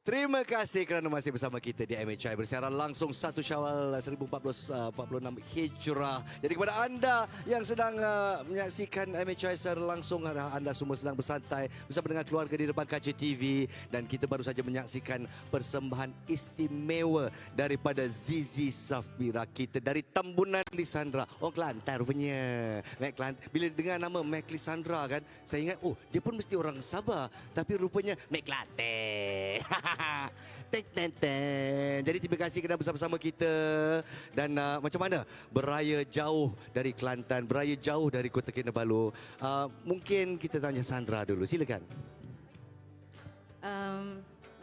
Terima kasih kerana masih bersama kita di MHI bersiaran langsung 1 Syawal 1446 Hijrah. Jadi kepada anda yang sedang menyaksikan MHI secara langsung, anda semua sedang bersantai bersama dengan keluarga di depan kaca TV, dan kita baru saja menyaksikan persembahan istimewa daripada Zizi Safira kita dari Tambunan Lisandra. Oh, Kelantan rupanya. Mek Kelantan. Bila dengar nama Mek Lisandra kan, saya ingat dia pun mesti orang Sabah, tapi rupanya Mek Kelantan. Jadi terima kasih kerana bersama-sama kita. Dan macam mana beraya jauh dari Kelantan, beraya jauh dari Kota Kinabalu. Mungkin kita tanya Sandra dulu, silakan.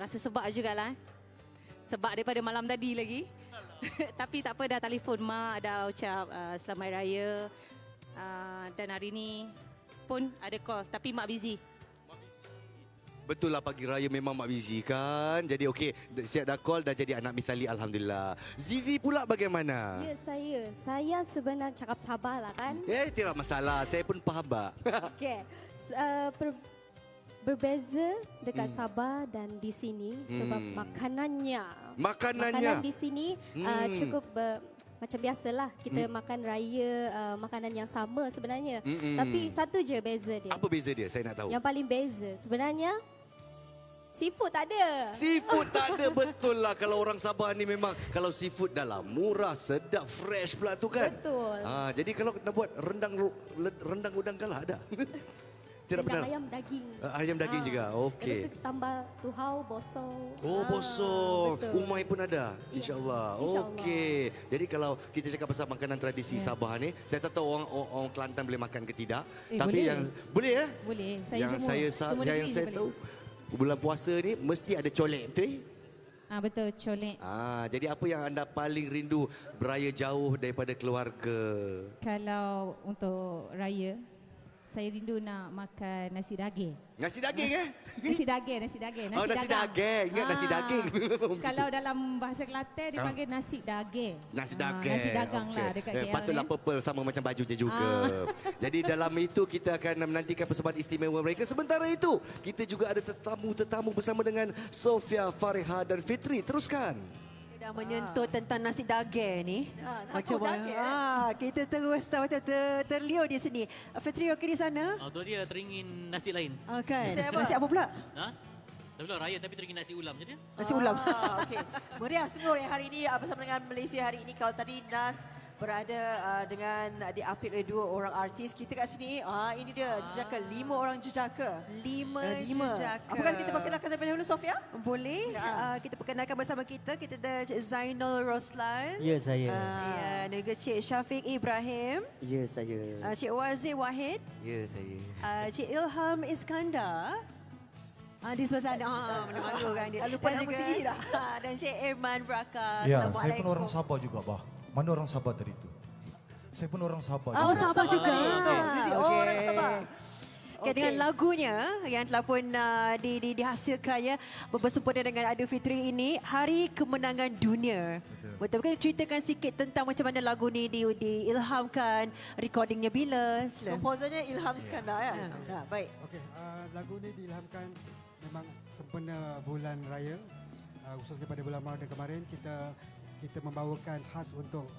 Rasa sebab jugalah. Sebab daripada malam tadi lagi. Tapi tak apa, dah telefon mak, dah ucap selamat hari raya. Dan hari ni pun ada call, tapi mak busy. Betul lah, pagi raya memang mak busy kan. Jadi okey, siap dah call, dah jadi anak Mithali, alhamdulillah. Zizi pula bagaimana? Ya, saya sebenarnya cakap sabarlah kan. Tidak masalah, saya pun faham, Mbak. Okey. Berbeza dekat Sabah dan di sini sebab makanannya. Makanan di sini cukup macam biasalah kita makan raya, makanan yang sama sebenarnya. Tapi satu je beza dia. Apa beza dia? Saya nak tahu. Yang paling beza sebenarnya seafood tak ada. Seafood tak ada, betul lah. Kalau orang Sabah ni memang kalau seafood dah lah murah, sedap, fresh pula tu kan. Betul. Jadi kalau nak buat rendang udang kalah ada. Tidak Rendang benar. ayam daging. Ayam daging juga. Okey. Lepas tu tambah tuhau, bosong. Oh, bosong. Betul. Umai pun ada. Ya. InsyaAllah. InsyaAllah. Okey. Jadi kalau kita cakap pasal makanan tradisi Sabah ni, saya tak tahu orang Kelantan boleh makan ke tidak. Tapi boleh. yang boleh ya? Boleh. Saya Yang semua. saya Semua yang negeri saya boleh. tahu bulan puasa ni mesti ada colek, betul? Betul, colek. Jadi apa yang anda paling rindu beraya jauh daripada keluarga? Kalau untuk raya, saya rindu nak makan nasi daging. Nasi daging Nasi daging. Nasi dagang. daging. Ingat nasi daging. Kalau dalam bahasa Kelantan dia panggil nasi daging. Nasi daging. Nasi dagang lah dekat KL. Patutlah purple sama macam baju dia juga. Jadi dalam itu kita akan menantikan persembahan istimewa mereka. Sementara itu, kita juga ada tetamu-tetamu bersama dengan Sofia, Fariha dan Fitri. Teruskan. Dah menyentuh tentang nasi daging ni. Macam mana? Kita terus macam terliur di sini. Fitri okey di sana? Tu dia teringin nasi lain. Okey. Nasi apa pula? Tak pula raya tapi teringin nasi ulam je dia. Nasi ulam. Okey. Meriah sungguh yang hari ini bersama dengan Malaysia hari ini. Kalau tadi Nas berada dengan diapit oleh 2 orang artis, kita kat sini ini dia jejaka 5 orang jejaka. 5 jejaka. Apakah kita perkenalkan terlebih dahulu, Sofia? Boleh. Kita perkenalkan bersama kita. Kita ada Cik Zainul Roslan. Ya, saya. Dan juga Cik Syafiq Ibrahim. Ya, saya. Cik Wazir Wahid. Ya, saya. Cik Ilham Iskandar. Di sebelah sana. Mana-mana kan dia. Lupa nama sendiri dah. Dan Cik Irman Braka. Ya, saya pun orang Sabah juga, bah. Mana orang Sabah tadi tu? Saya pun orang Sabah. Oh, Sabah juga. Okey. Orang Sabah. Okay, dengan lagunya yang telah pun dihasilkan ya, bersempena dengan Adu Fitri ini, Hari Kemenangan Dunia. Betul kan? Ceritakan sikit tentang macam mana lagu ni diilhamkan, recordingnya bila? Komposernya Ilham Iskandar ya. Baik. Okey, lagu ni diilhamkan memang sempena bulan raya, khususnya pada bulan Ramadan kemarin kita membawakan khas untuk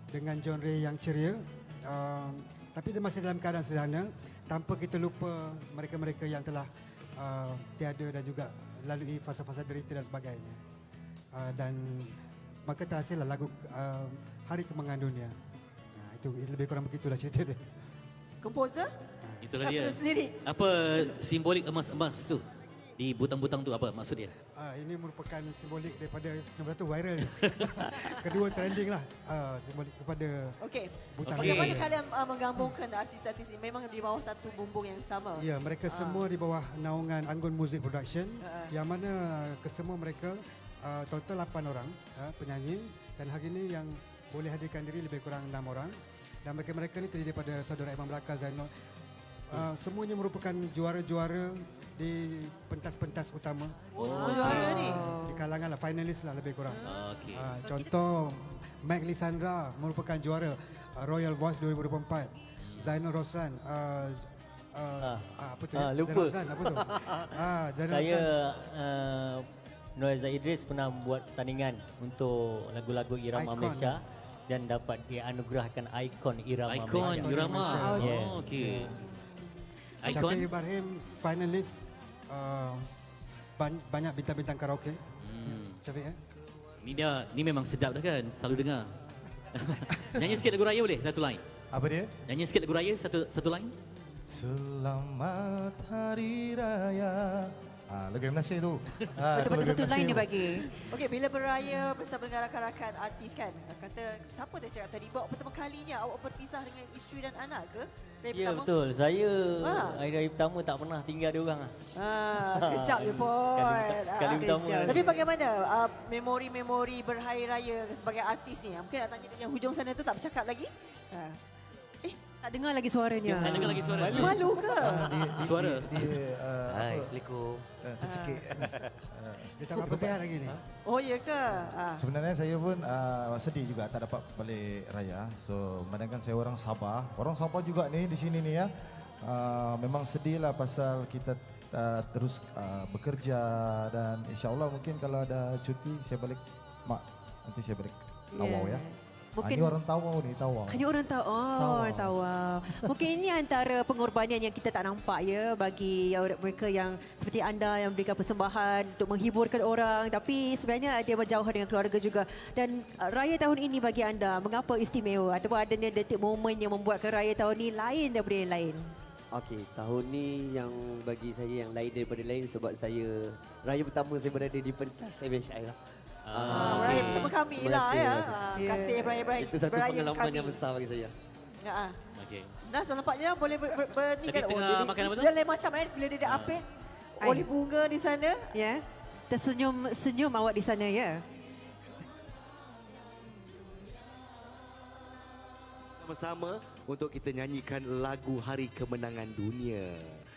dengan genre yang ceria, tapi dia masih dalam keadaan sederhana tanpa kita lupa mereka-mereka yang telah tiada dan juga lalui fasa-fasa derita dan sebagainya. Dan maka terhasillah lagu Hari Kemenangan Dunia. Itu lebih kurang begitulah cerita dia. Komposer? Itulah dia. Sendiri. Apa simbolik emas-emas tu? Di butang-butang tu apa maksud dia? Ini merupakan simbolik daripada nombor 1 viral ni. Kedua trending lah. Simbolik kepada butang. Bagaimana kalian menggabungkan artis-artis ini memang di bawah satu bumbung yang sama? Ya, mereka semua di bawah naungan Anggun Music Production, yang mana kesemua mereka total 8 orang penyanyi, dan hari ini yang boleh hadirkan diri lebih kurang 6 orang. Dan mereka-mereka ni terdiri daripada saudara Imam Braka, Zainul. Semuanya merupakan juara-juara di pentas-pentas utama. Semua juara ni? Di kalangan lah, finalis lah lebih kurang. Okey. Contoh, Mek Lisandra merupakan juara Royal Voice 2024. Zainul Roslan, apa tu? lupa. Zainul Roslan, apa tu? Zainul Saya Roslan. Nur Aizat Idris pernah membuat tandingan untuk lagu-lagu irama Ikon. Malaysia dan dapat dianugerahkan ikon irama Ikon Malaysia. irama. Yeah. Oh, okey. Syakir Ikon. Ibrahim finalis banyak bintang-bintang karaoke. Syafiq Ni memang sedap dah kan. Selalu dengar. Nyanyi sikit lagu raya boleh? Satu line. Apa dia? Nyanyi sikit lagu raya satu line. Selamat Hari Raya. Lagu Malaysia tu. Betul-betul satu line dia bagi. Okey, bila beraya bersama dengan rakan-rakan artis kan, kata, siapa dia cakap tadi, bawa pertama kalinya awak berpisah dengan isteri dan anak ke? Raya Ya pertama? betul. Saya Ah. hari raya pertama tak pernah tinggal dia orang. Sekejap je pun. Kali pertama. Tapi bagaimana memori-memori berhari raya sebagai artis ni? Mungkin nak tanya dengan hujung sana tu tak bercakap lagi? Tak dengar lagi suaranya. Tak dengar lagi suara. Malu ke? Suara. Hai, Assalamualaikum. Tercekik. Dia tak berapa sihat lagi ni. Oh ya ke? Sebenarnya saya pun sedih juga tak dapat balik raya. So, padahal saya orang Sabah. Orang Sabah juga ni di sini ni ya. Memang sedih lah pasal kita terus bekerja dan insyaAllah mungkin kalau ada cuti saya balik nanti saya balik Tawau ya. Mungkin Ini orang Tawau ni, Tawau. hanya orang tahu. Oh, Tawau. orang tahu. Mungkin ini antara pengorbanan yang kita tak nampak ya bagi mereka yang seperti anda yang memberikan persembahan untuk menghiburkan orang, tapi sebenarnya dia berjauhan dengan keluarga juga. Dan raya tahun ini bagi anda mengapa istimewa ataupun adanya detik momen yang membuatkan raya tahun ini lain daripada yang lain? Okey, tahun ni yang bagi saya yang lain daripada lain sebab saya raya pertama saya berada di pentas MHI lah. Beraya bersama kami Terima lah kasih ya. lah. Kasih beraya-beraya Itu satu beraya pengalaman kami. yang besar bagi saya. Ya. Okey. Nas nampaknya boleh berni Tadi kan. tengah makan apa tu? Dia lain macam bila dia apit. Oleh bunga di sana. Ya. Tersenyum awak di sana ya. Sama-sama untuk kita nyanyikan lagu Hari Kemenangan Dunia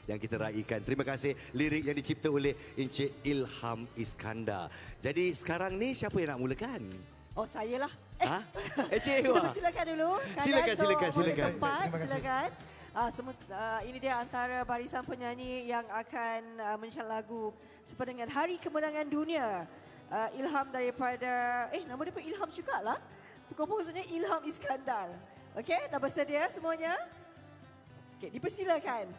yang kita raikan. Terima kasih lirik yang dicipta oleh Encik Ilham Iskandar. Jadi sekarang ni siapa yang nak mulakan? Oh, saya lah. Ha? Encik Kita Ewa. persilakan dulu. Silakan. Tempat, silakan. Ini dia antara barisan penyanyi yang akan menyanyikan lagu sependengar Hari Kemenangan Dunia. Ilham daripada, nama dia pun Ilham jugalah. Komposernya Ilham Iskandar. Okey, dah bersedia semuanya? Okey, dipersilakan.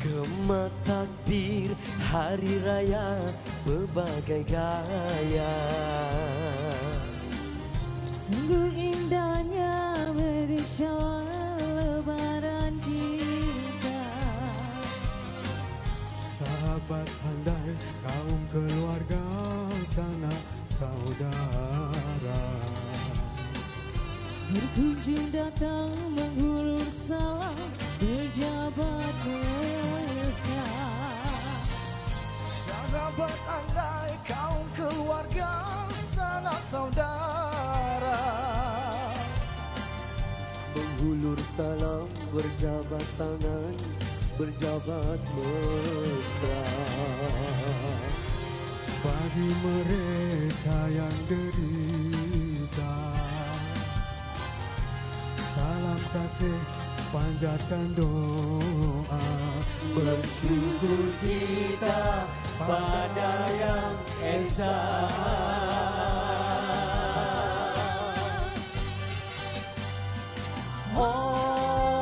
Gema takbir hari raya berbagai gaya. Sungguh indahnya berisyarat lebaran kita. Sahabat handai, kaum keluarga, sanak saudara. Berkunjung datang menghulur salam pejabat Malaysia. Sahabat andai, kaum keluarga, sanak saudara. Menghulur salam berjabat tangan, berjabat mesra. Bagi mereka yang derita, salam kasih panjatkan doa. Bersyukur kita pada yang esa.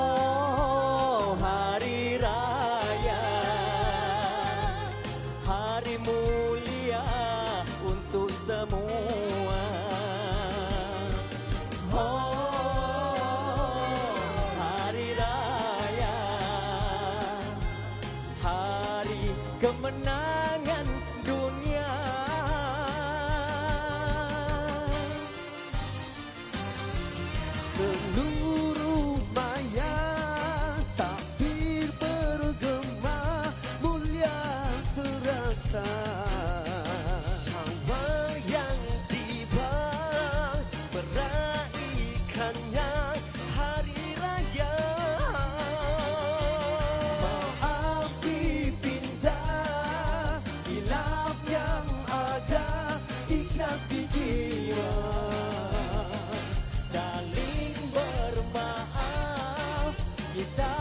Oh, hari raya, hari mulia untuk semua. Oh, hari raya, hari kemenangan dunia. Seluruh maya takbir bergema, mulia terasa. Kita